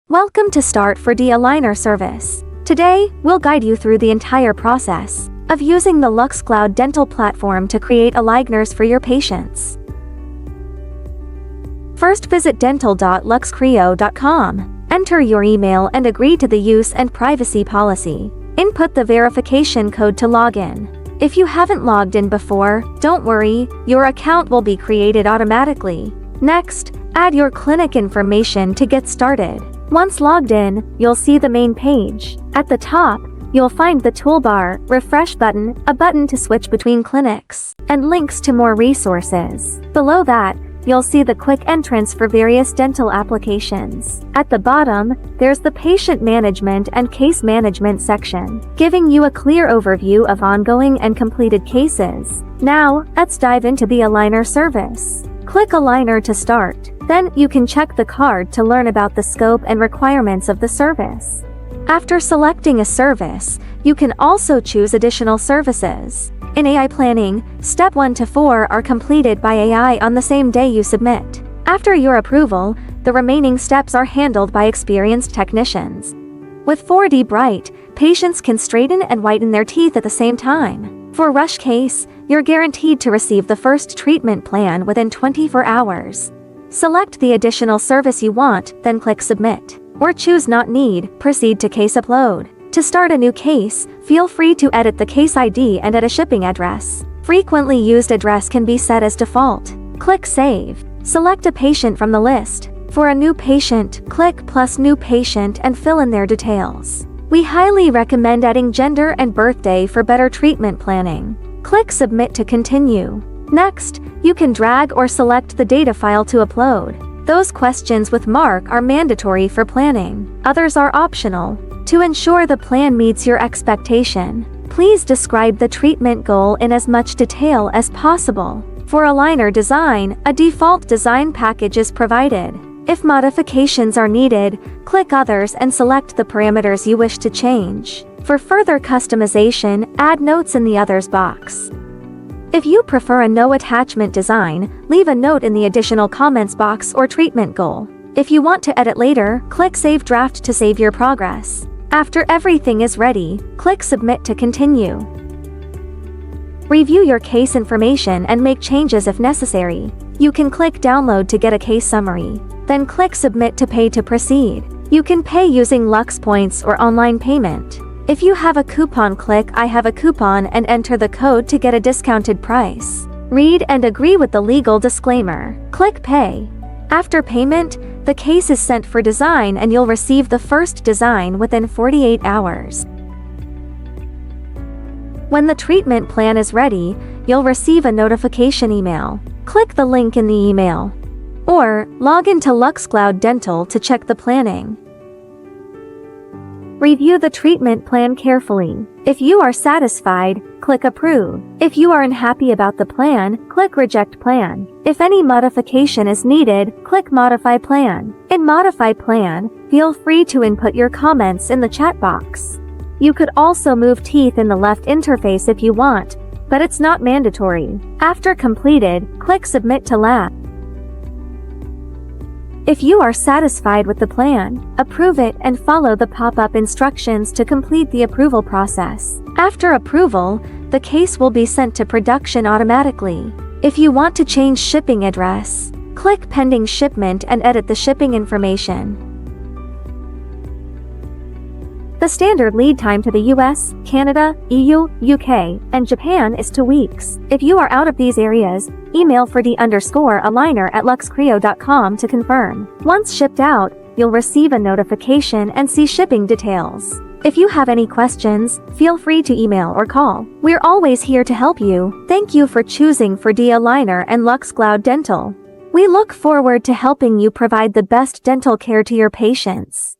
Welcome to Start 4D Aligner service. Today, we'll guide you through the entire process of using the LuxCloud dental platform to create aligners for your patients. First, visit dental.luxcreo.com. Enter your email and agree to the use and privacy policy. Input the verification code to log in. If you haven't logged in before, don't worry, your account will be created automatically. Next, add your clinic information to get started. Once logged in, you'll see the main page. At the top, you'll find the toolbar, refresh button, a button to switch between clinics, and links to more resources. Below that, you'll see the quick entrance for various dental applications. At the bottom, there's the patient management and case management section, giving you a clear overview of ongoing and completed cases. Now, let's dive into the aligner service. Click Aligner to start. Then, you can check the card to learn about the scope and requirements of the service. After selecting a service, you can also choose additional services. In AI planning, step 1 to 4 are completed by AI on the same day you submit. After your approval, the remaining steps are handled by experienced technicians. With 4D Bright, patients can straighten and whiten their teeth at the same time. For Rush Case, you're guaranteed to receive the first treatment plan within 24 hours. Select the additional service you want, then click Submit. Or choose Not Need, proceed to Case Upload. To start a new case, feel free to edit the case ID and add a shipping address. Frequently used address can be set as default. Click Save. Select a patient from the list. For a new patient, click plus New Patient and fill in their details. We highly recommend adding gender and birthday for better treatment planning. Click Submit to continue. Next, you can drag or select the data file to upload. Those questions with mark are mandatory for planning. Others are optional. To ensure the plan meets your expectation, please describe the treatment goal in as much detail as possible. For aligner design, a default design package is provided. If modifications are needed, click Others and select the parameters you wish to change. For further customization, add notes in the Others box. If you prefer a no attachment design, leave a note in the additional comments box or treatment goal. If you want to edit later, click Save Draft to save your progress. After everything is ready, click Submit to continue. Review your case information and make changes if necessary. You can click Download to get a case summary. Then click Submit to pay to proceed. You can pay using Lux Points or online payment. If you have a coupon, click I have a coupon and enter the code to get a discounted price. Read and agree with the legal disclaimer. Click Pay. After payment, the case is sent for design and you'll receive the first design within 48 hours. When the treatment plan is ready, you'll receive a notification email. Click the link in the email. Or, log into LuxCloud Dental to check the planning. Review the treatment plan carefully. If you are satisfied, click Approve. If you are unhappy about the plan, click Reject Plan. If any modification is needed, click Modify Plan. In Modify Plan, feel free to input your comments in the chat box. You could also move teeth in the left interface if you want, but it's not mandatory. After completed, click Submit to Lab. If you are satisfied with the plan, approve it and follow the pop-up instructions to complete the approval process. After approval, the case will be sent to production automatically. If you want to change shipping address, click Pending Shipment and edit the shipping information. The standard lead time to the US, Canada, EU, UK, and Japan is 2 weeks. If you are out of these areas, email 4D_aligner@luxcreo.com to confirm. Once shipped out, you'll receive a notification and see shipping details. If you have any questions, feel free to email or call. We're always here to help you. Thank you for choosing 4D Aligner and LuxCloud Dental. We look forward to helping you provide the best dental care to your patients.